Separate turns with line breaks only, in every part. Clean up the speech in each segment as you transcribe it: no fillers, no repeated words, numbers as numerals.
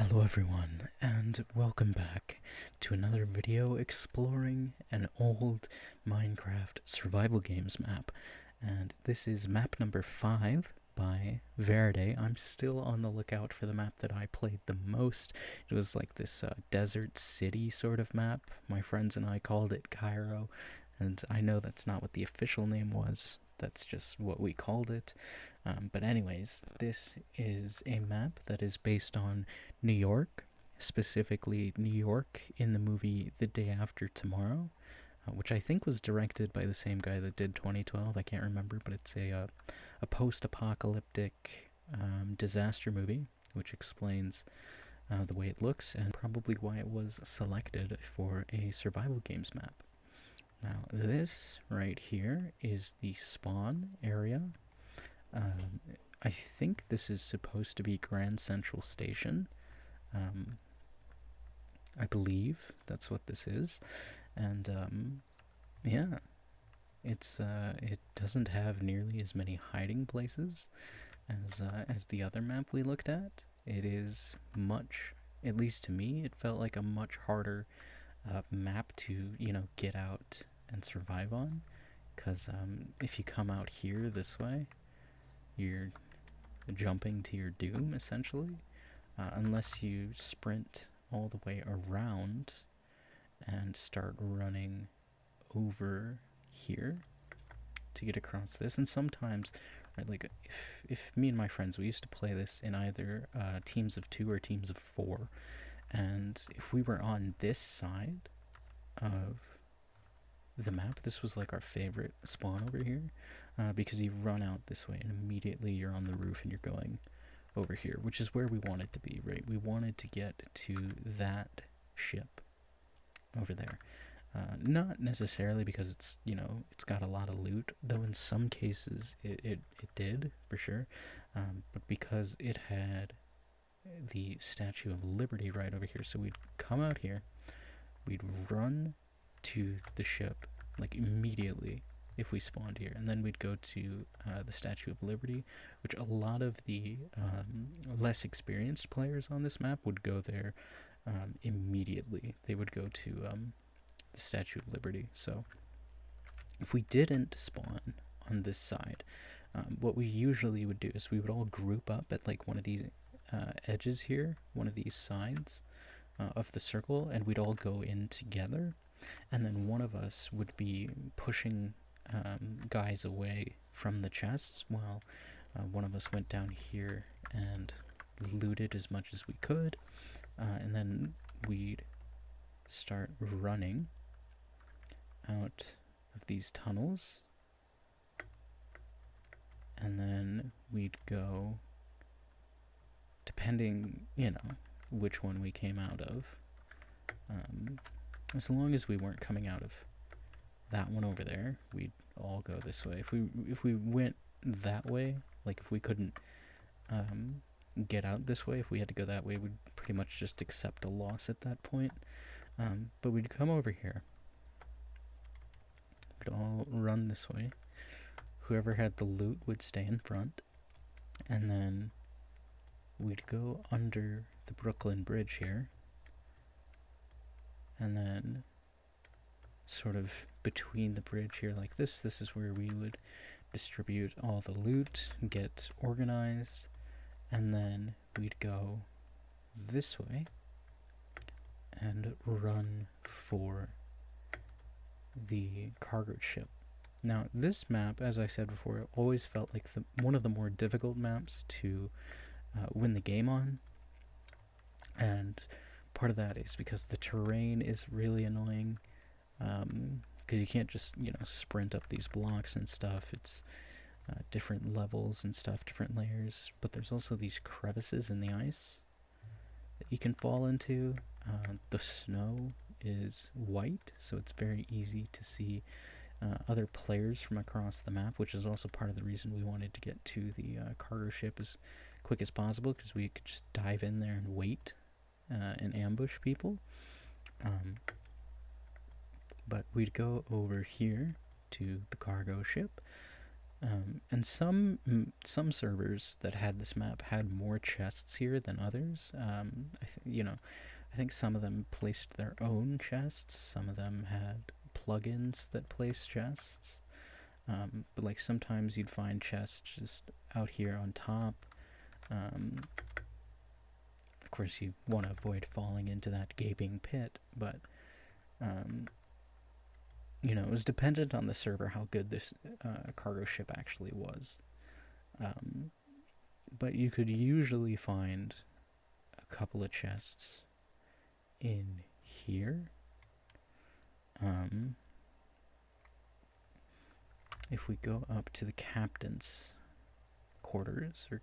Hello everyone, and welcome back to another video exploring an old Minecraft survival games map. And this is map number 5 by Verde. I'm still on the lookout for the map that I played the most. It was like this desert city sort of map. My friends and I called it Cairo, and I know that's not what the official name was. That's just what we called it. But anyways, this is a map that is based on New York, specifically New York in the movie The Day After Tomorrow, which I think was directed by the same guy that did 2012. I can't remember, but it's a post-apocalyptic disaster movie, which explains the way it looks and probably why it was selected for a survival games map. Now, this right here is the spawn area. I think this is supposed to be Grand Central Station. I believe that's what this is, and yeah, it doesn't have nearly as many hiding places as the other map we looked at. It is much, at least to me, it felt like a much harder map to get out and survive on, because if you come out here this way, you're jumping to your doom essentially, unless you sprint all the way around and start running over here to get across this. And sometimes, right, like if me and my friends, we used to play this in either teams of 2 or teams of 4, and if we were on this side of the map, this was like our favorite spawn over here, because you run out this way and immediately you're on the roof and you're going over here, which is where we wanted to be, right? We wanted to get to that ship over there. Not necessarily because it's got a lot of loot, though in some cases it did, for sure, but because it had the Statue of Liberty right over here. So we'd come out here, we'd run to the ship, like immediately if we spawned here, and then we'd go to the Statue of Liberty, which a lot of the less experienced players on this map would go there immediately. They would go to the Statue of Liberty. So if we didn't spawn on this side, what we usually would do is we would all group up at like one of these edges here, one of these sides of the circle, and we'd all go in together, and then one of us would be pushing guys away from the chests while one of us went down here and looted as much as we could, and then we'd start running out of these tunnels, and then we'd go, depending which one we came out of, as long as we weren't coming out of that one over there, we'd all go this way. If we went that way, like if we couldn't get out this way, if we had to go that way, we'd pretty much just accept a loss at that point. But we'd come over here. We'd all run this way. Whoever had the loot would stay in front, and then we'd go under the Brooklyn Bridge here, and then sort of between the bridge here like this is where we would distribute all the loot, get organized, and then we'd go this way and run for the cargo ship. Now, this map, as I said before, it always felt like one of the more difficult maps to win the game on, and part of that is because the terrain is really annoying, because you can't just sprint up these blocks and stuff. It's different levels and stuff, different layers, but there's also these crevices in the ice that you can fall into. The snow is white, so it's very easy to see other players from across the map, which is also part of the reason we wanted to get to the cargo ship as quick as possible, because we could just dive in there and wait and ambush people. But we'd go over here to the cargo ship, And some servers that had this map had more chests here than others. I think some of them placed their own chests. Some of them had plugins that placed chests. But like sometimes you'd find chests just out here on top. Of course, you want to avoid falling into that gaping pit, but it was dependent on the server how good this cargo ship actually was. But you could usually find a couple of chests in here. If we go up to the captain's quarters, or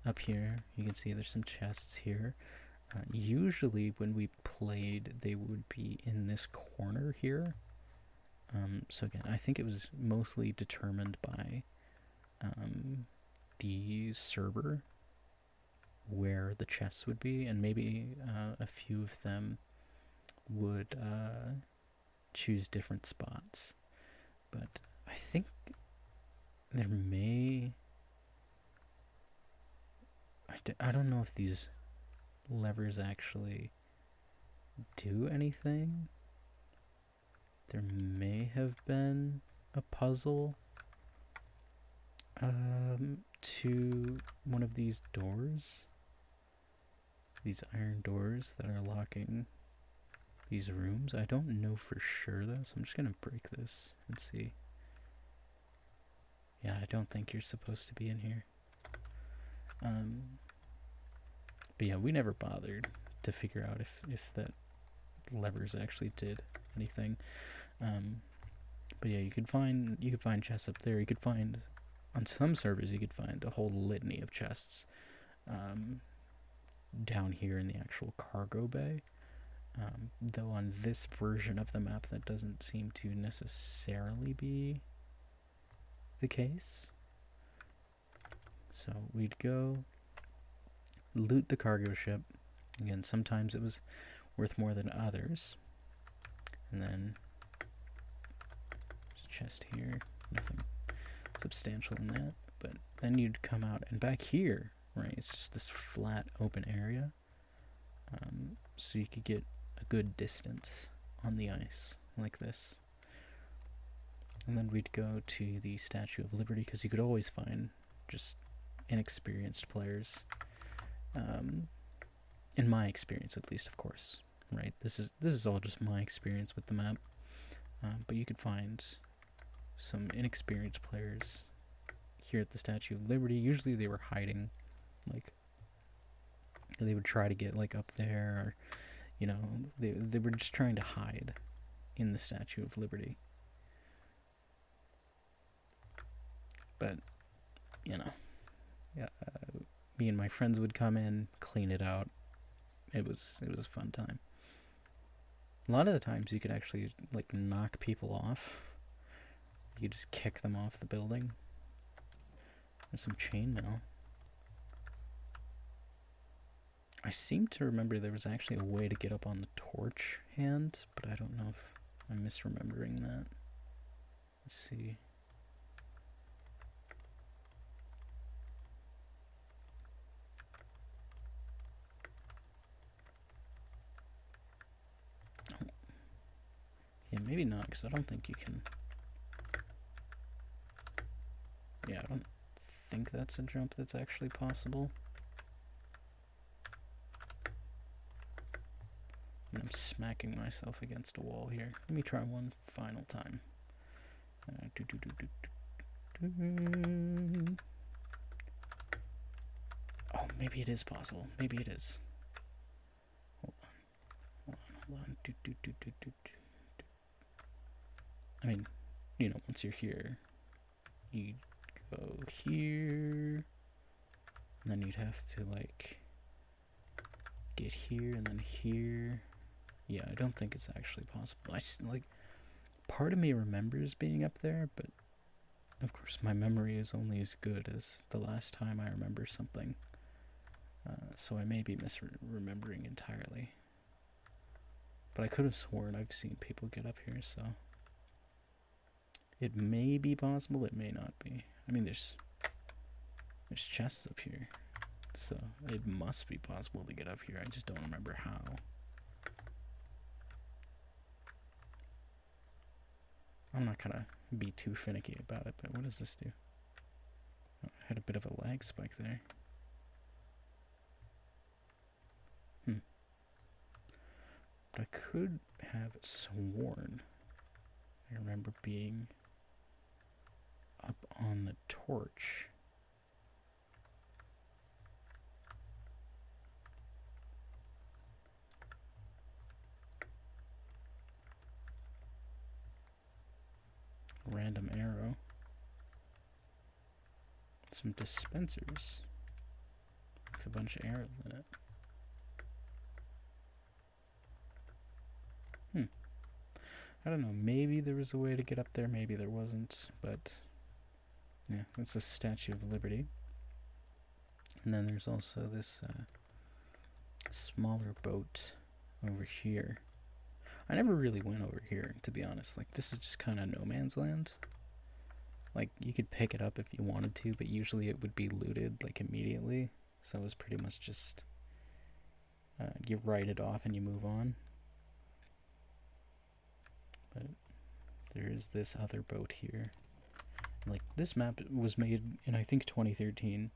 up here, you can see there's some chests here. Usually when we played, they would be in this corner here. So again, I think it was mostly determined by the server where the chests would be, and maybe a few of them would choose different spots. But I think there may... I don't know if these levers actually do anything. There may have been a puzzle to one of these doors. These iron doors that are locking these rooms. I don't know for sure though, so I'm just gonna break this and see. Yeah, I don't think you're supposed to be in here. But yeah, we never bothered to figure out if that levers actually did anything. But yeah, you could find chests up there. You could find, on some servers, you could find a whole litany of chests down here in the actual cargo bay. Though on this version of the map, that doesn't seem to necessarily be the case. So we'd go loot the cargo ship. Again, sometimes it was worth more than others. And then there's a chest here, nothing substantial in that. But then you'd come out, and back here, right, it's just this flat open area. So you could get a good distance on the ice like this. And then we'd go to the Statue of Liberty, because you could always find just inexperienced players. In my experience, at least, of course, right? This is all just my experience with the map. But you could find some inexperienced players here at the Statue of Liberty. Usually they were hiding, like they would try to get like up there, or they were just trying to hide in the Statue of Liberty. But me and my friends would come in, clean it out. It was a fun time. A lot of the times you could actually like knock people off. You could just kick them off the building. There's some chainmail. I seem to remember there was actually a way to get up on the torch hand, but I don't know if I'm misremembering that. Let's see. Yeah, maybe not, because I don't think you can... Yeah, I don't think that's a jump that's actually possible. And I'm smacking myself against a wall here. Let me try one final time. Oh, maybe it is possible. Maybe it is. Hold on. I mean, once you're here, you'd go here, and then you'd have to, like, get here and then here. Yeah, I don't think it's actually possible. I just, like, part of me remembers being up there, but of course my memory is only as good as the last time I remember something. So I may be misremembering entirely. But I could have sworn I've seen people get up here, so... It may be possible, it may not be. I mean, there's chests up here, so it must be possible to get up here. I just don't remember how. I'm not gonna be too finicky about it, but what does this do? Oh, I had a bit of a lag spike there. But I could have sworn I remember being up on the torch. Random arrow. Some dispensers with a bunch of arrows in it. I don't know, maybe there was a way to get up there, maybe there wasn't, but yeah, that's the Statue of Liberty. And then there's also this smaller boat over here. I never really went over here, to be honest. Like, this is just kind of no man's land. Like, you could pick it up if you wanted to, but usually it would be looted, like, immediately. So it was pretty much just, you write it off and you move on. But there is this other boat here. Like, this map was made in, I think, 2013.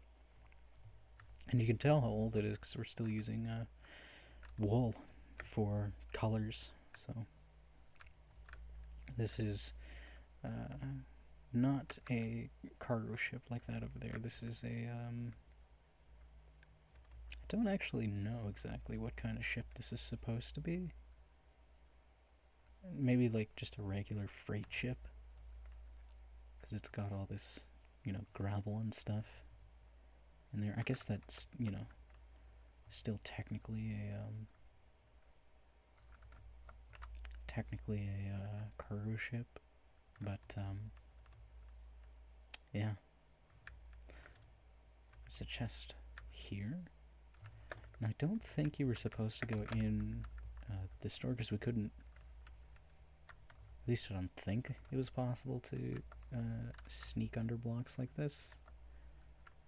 And you can tell how old it is because we're still using wool for colors. So this is not a cargo ship like that over there. This is a I don't actually know exactly what kind of ship this is supposed to be. Maybe like just a regular freight ship, because it's got all this, gravel and stuff in there. I guess that's, still technically a cargo ship, but yeah. There's a chest here, and I don't think you were supposed to go in the store because we couldn't. At least I don't think it was possible to sneak under blocks like this.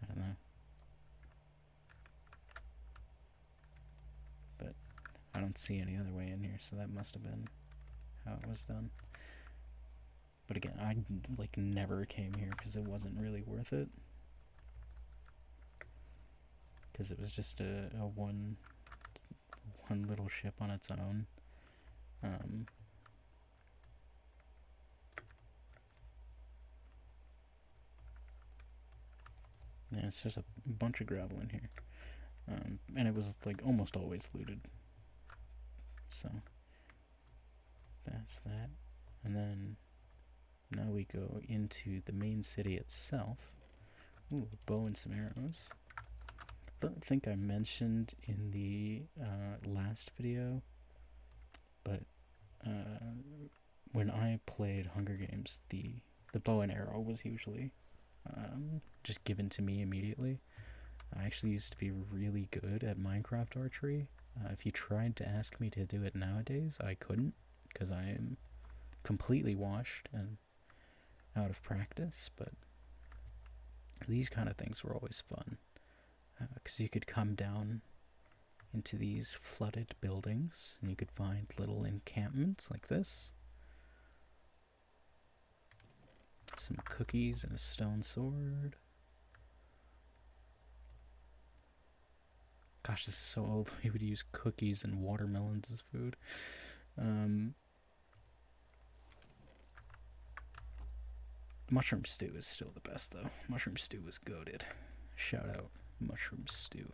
I don't know. But I don't see any other way in here, so that must have been how it was done. But again, I never came here because it wasn't really worth it. Because it was just a one little ship on its own. Yeah, it's just a bunch of gravel in here. And it was almost always looted. So that's that. And then now we go into the main city itself. Ooh, a bow and some arrows. I don't think I mentioned in the last video, but when I played Hunger Games, the bow and arrow was usually just given to me immediately. I actually used to be really good at Minecraft archery. If you tried to ask me to do it nowadays, I couldn't, because I am completely washed and out of practice. But these kind of things were always fun, because you could come down into these flooded buildings and you could find little encampments like this. Some cookies and a stone sword. Gosh, this is so old. We would use cookies and watermelons as food. Mushroom stew is still the best, though. Mushroom stew was goated. Shout out mushroom stew.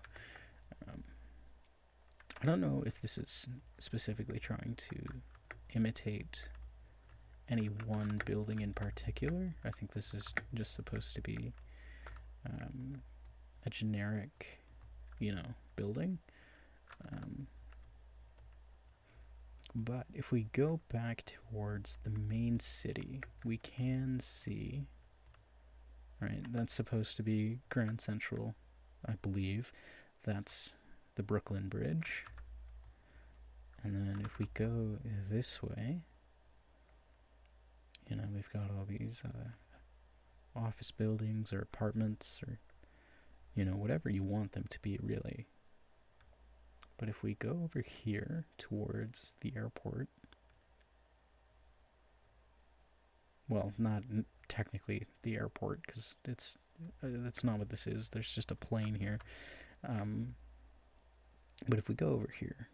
I don't know if this is specifically trying to imitate any one building in particular. I think this is just supposed to be a generic, building. But if we go back towards the main city, we can see, right, that's supposed to be Grand Central, I believe. That's the Brooklyn Bridge. And then if we go this way, You know, we've got all these office buildings or apartments or, you know, whatever you want them to be, really. But if we go over here towards the airport, well, not technically the airport, because that's not what this is. There's just a plane here. But if we go over here,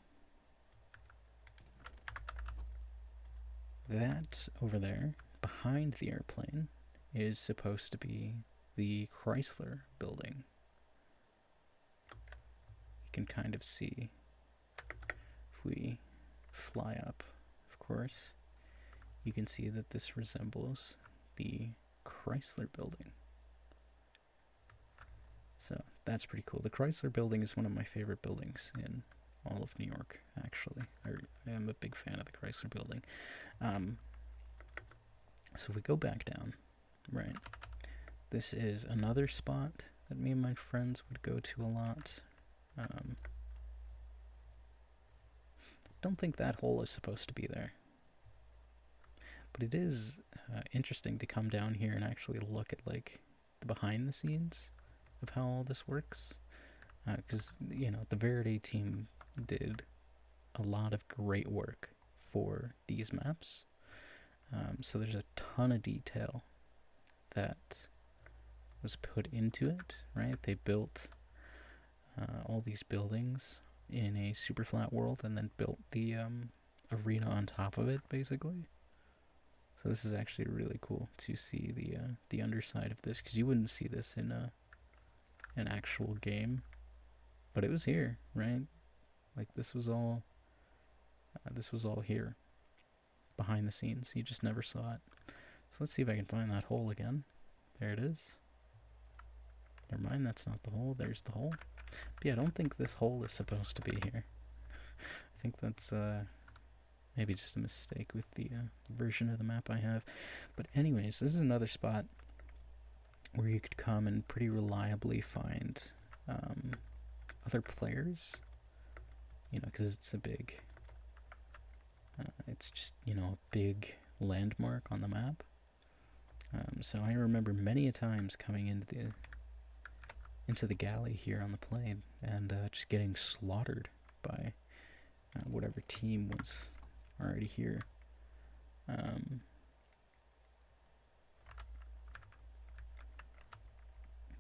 that over there, behind the airplane, is supposed to be the Chrysler building. You can kind of see, if we fly up, of course, you can see that this resembles the Chrysler building. So that's pretty cool. The Chrysler building is one of my favorite buildings in all of New York, actually. I am a big fan of the Chrysler building. So if we go back down, right, this is another spot that me and my friends would go to a lot. Don't think that hole is supposed to be there. But it is interesting to come down here and actually look at, like, the behind the scenes of how all this works. Because, you know, the Verity team did a lot of great work for these maps. So there's a ton of detail that was put into it, right? They built all these buildings in a super flat world and then built the arena on top of it, basically. So this is actually really cool to see the underside of this, because you wouldn't see this in an actual game, but it was here, right? Like this was all here behind the scenes. You just never saw it. So let's see if I can find that hole again. There it is. Never mind, that's not the hole. There's the hole. But yeah, I don't think this hole is supposed to be here. I think that's maybe just a mistake with the version of the map I have. But anyways, this is another spot where you could come and pretty reliably find other players. You know, because it's a big... it's just, you know, a big landmark on the map. So I remember many a times coming into the galley here on the plane and just getting slaughtered by whatever team was already here.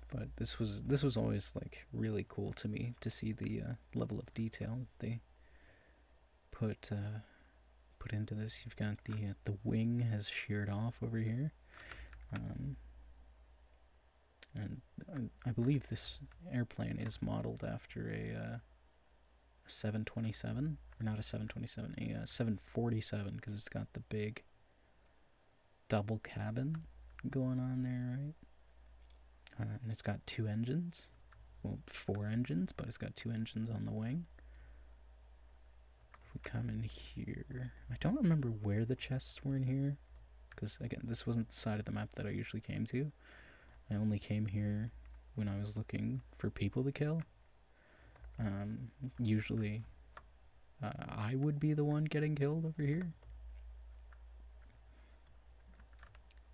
But this was always like really cool to me to see the level of detail that they put into this. You've got the wing has sheared off over here, and I believe this airplane is modeled after a 727, or not a 727, a 747, because it's got the big double cabin going on there, right? And it's got 2 engines, well, 4 engines, but it's got 2 engines on the wing. If we come in here, I don't remember where the chests were in here, because again, this wasn't the side of the map that I usually came to. I only came here when I was looking for people to kill. Usually, I would be the one getting killed over here.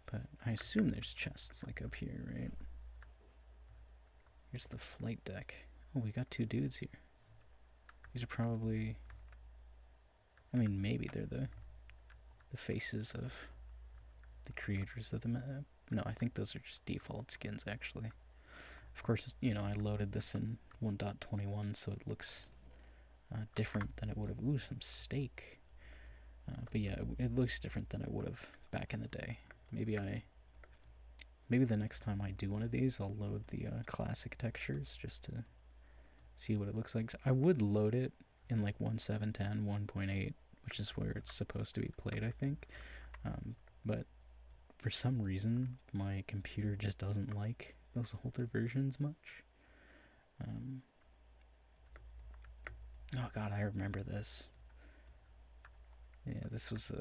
But I assume there's chests like up here, right? Here's the flight deck. Oh, we got 2 dudes here. These are probably... I mean, maybe they're the faces of the creators of the map. No, I think those are just default skins, actually. Of course, you know, I loaded this in 1.21, so it looks different than it would have. Ooh, some steak. But yeah, it looks different than it would have back in the day. Maybe the next time I do one of these, I'll load the classic textures just to see what it looks like. I would load it in like 1.7.10, 1.8, which is where it's supposed to be played, I think. But for some reason, my computer just doesn't like those older versions much. Oh god, I remember this. Yeah, this was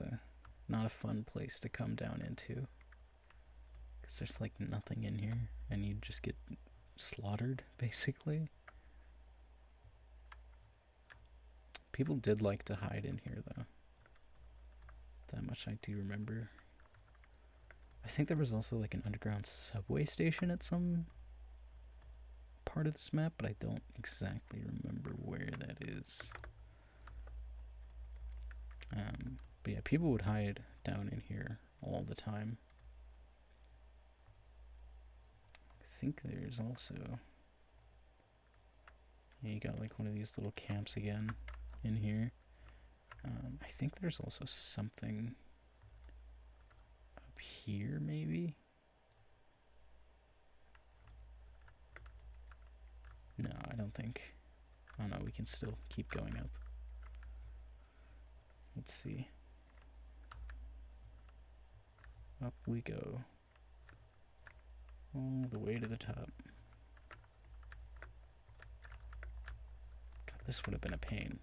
not a fun place to come down into. Because there's like nothing in here, and you just get slaughtered, basically. People did like to hide in here, though. That much I do remember. I think there was also like an underground subway station at some part of this map, but I don't exactly remember where that is. But yeah, people would hide down in here all the time. I think there's also... Yeah, you got like one of these little camps again in here. I think there's also something up here, maybe? No, I don't think. Oh no, we can still keep going up. Let's see. Up we go. All the way to the top. God, this would have been a pain.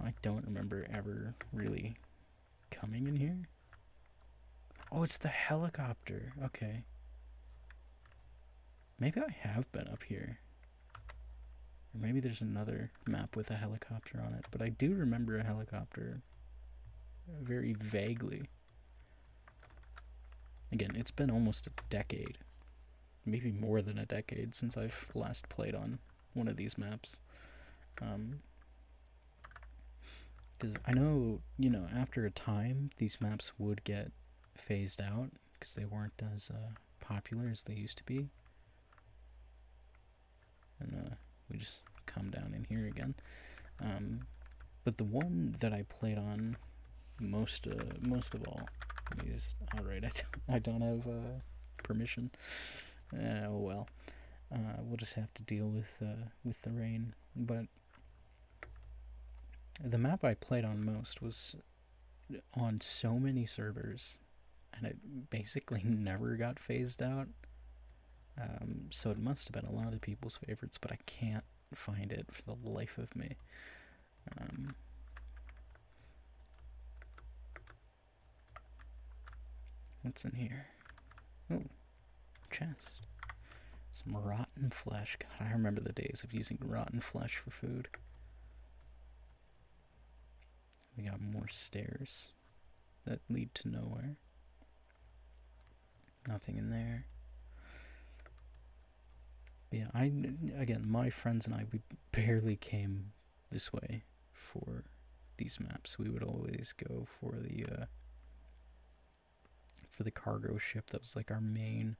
I don't remember ever really coming in here. Oh, it's the helicopter. Okay. Maybe I have been up here. Or maybe there's another map with a helicopter on it. But I do remember a helicopter very vaguely. Again, it's been almost a decade. Maybe more than a decade since I've last played on one of these maps. Because I know, you know, after a time, these maps would get phased out because they weren't as popular as they used to be. And we just come down in here again. But the one that I played on most of all is... Alright, I don't have permission. Oh well. We'll just have to deal with the rain. But the map I played on most was on so many servers, and it basically never got phased out. So it must have been a lot of people's favorites, but I can't find it for the life of me. What's in here? Oh, chest. Some rotten flesh. God, I remember the days of using rotten flesh for food. We got more stairs that lead to nowhere. Nothing in there. But yeah, again, my friends and I, we barely came this way for these maps. We would always go for the cargo ship. That was like our main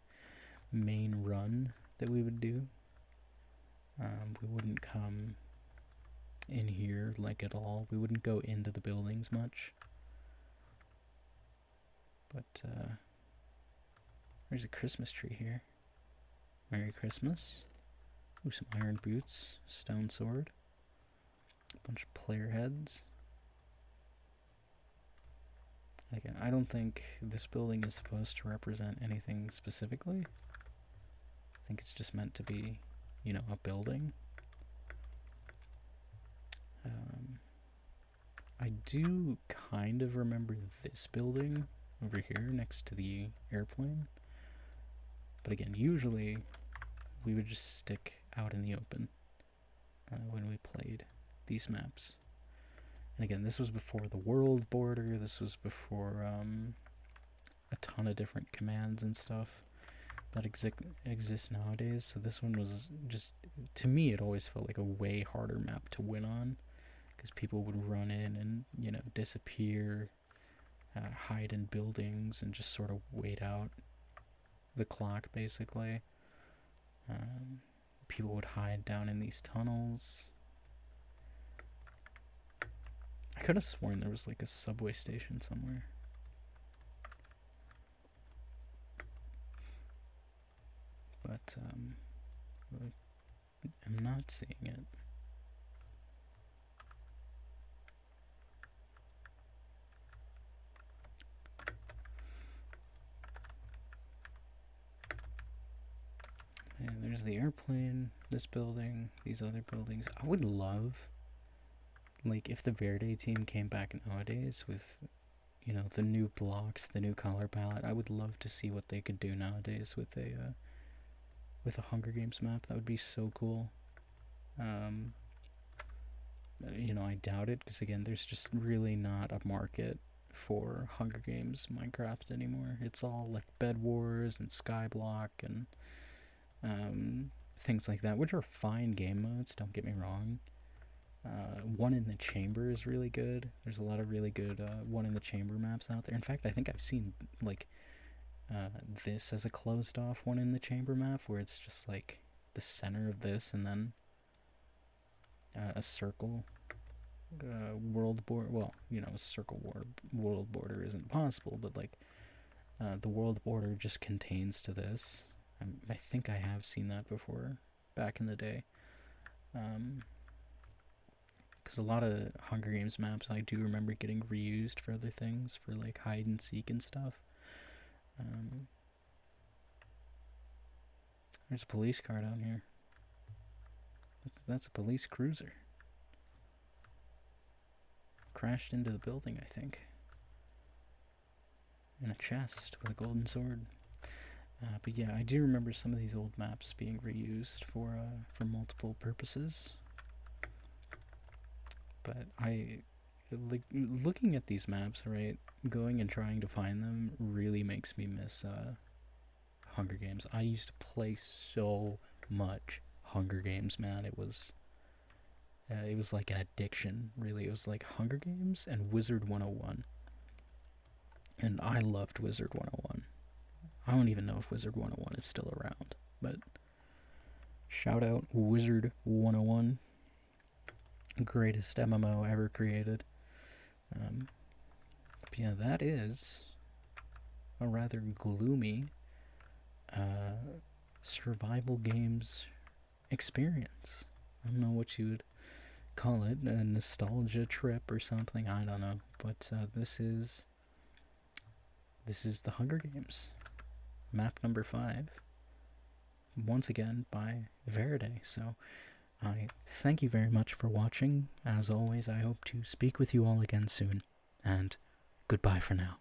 run that we would do. We wouldn't come in here like at all. We wouldn't go into the buildings much. But there's a Christmas tree here. Merry Christmas. Ooh, some iron boots, stone sword, a bunch of player heads. Again, I don't think this building is supposed to represent anything specifically. I think it's just meant to be, you know, a building. I do kind of remember this building over here next to the airplane. But again, usually we would just stick out in the open when we played these maps. And again, this was before the world border. This was before a ton of different commands and stuff that exist nowadays. So this one was just, to me, it always felt like a way harder map to win on, because people would run in and, you know, disappear, hide in buildings, and just sort of wait out the clock, basically. People would hide down in these tunnels. I could have sworn there was like a subway station somewhere. But I'm not seeing it. And there's the airplane, this building, these other buildings. I would love, like, if the Verde team came back nowadays with, you know, the new blocks, the new color palette. I would love to see what they could do nowadays with a Hunger Games map. That would be so cool. You know, I doubt it, because again, there's just really not a market for Hunger Games Minecraft anymore. It's all like Bed Wars and Skyblock and things like that, which are fine game modes, don't get me wrong. One in the Chamber is really good. There's a lot of really good One in the Chamber maps out there. In fact, I think I've seen like this as a closed off One in the Chamber map where it's just like the center of this and then a circle world border. Well, a circle world border isn't possible, but like the world border just contains to this. I think I have seen that before back in the day. Because a lot of Hunger Games maps I do remember getting reused for other things, for like hide and seek and stuff. There's a police car down here. That's a police cruiser. Crashed into the building, I think. In a chest with a golden sword. But yeah, I do remember some of these old maps being reused for multiple purposes. But like looking at these maps, right? Going and trying to find them really makes me miss Hunger Games. I used to play so much Hunger Games, man. It was like an addiction, really. It was like Hunger Games and Wizard 101. And I loved Wizard 101. I don't even know if Wizard 101 is still around, but shout out Wizard 101. Greatest MMO ever created. But yeah, that is a rather gloomy survival games experience. I don't know what you would call it, a nostalgia trip or something, I don't know. But this is the Hunger Games. Map number 5. Once again by Verde. So I thank you very much for watching. As always, I hope to speak with you all again soon. And goodbye for now.